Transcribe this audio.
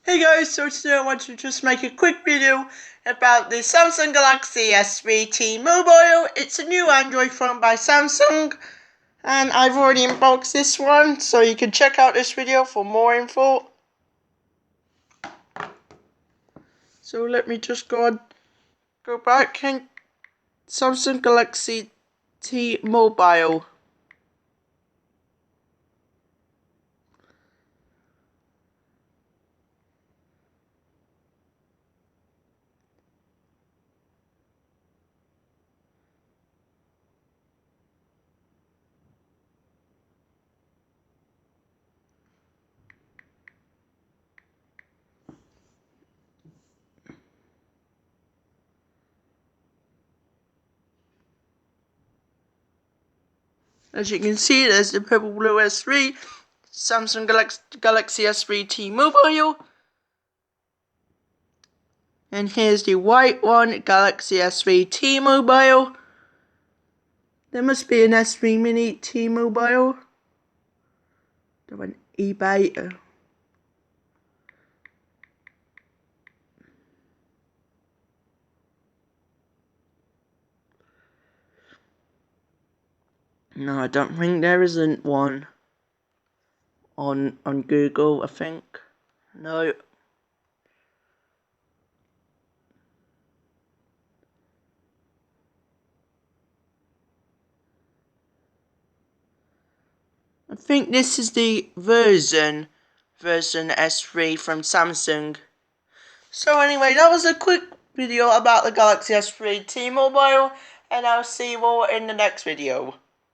Hey guys, so today I want to just make a quick video about the Samsung Galaxy S3 T-Mobile. It's a new Android phone by Samsung, and I've already unboxed this one, so you can check out this video for more info. So let me just go back and Samsung Galaxy T-Mobile. As you can see, there's the purple blue S3, Samsung Galaxy S3 T-Mobile. And here's the white one, Galaxy S3 T-Mobile. There must be an S3 Mini T-Mobile. They're on eBay. No, I don't think there isn't one on Google, I think. No. I think this is the version S3 from Samsung. So anyway, that was a quick video about the Galaxy S3 T-Mobile, and I'll see you all in the next video.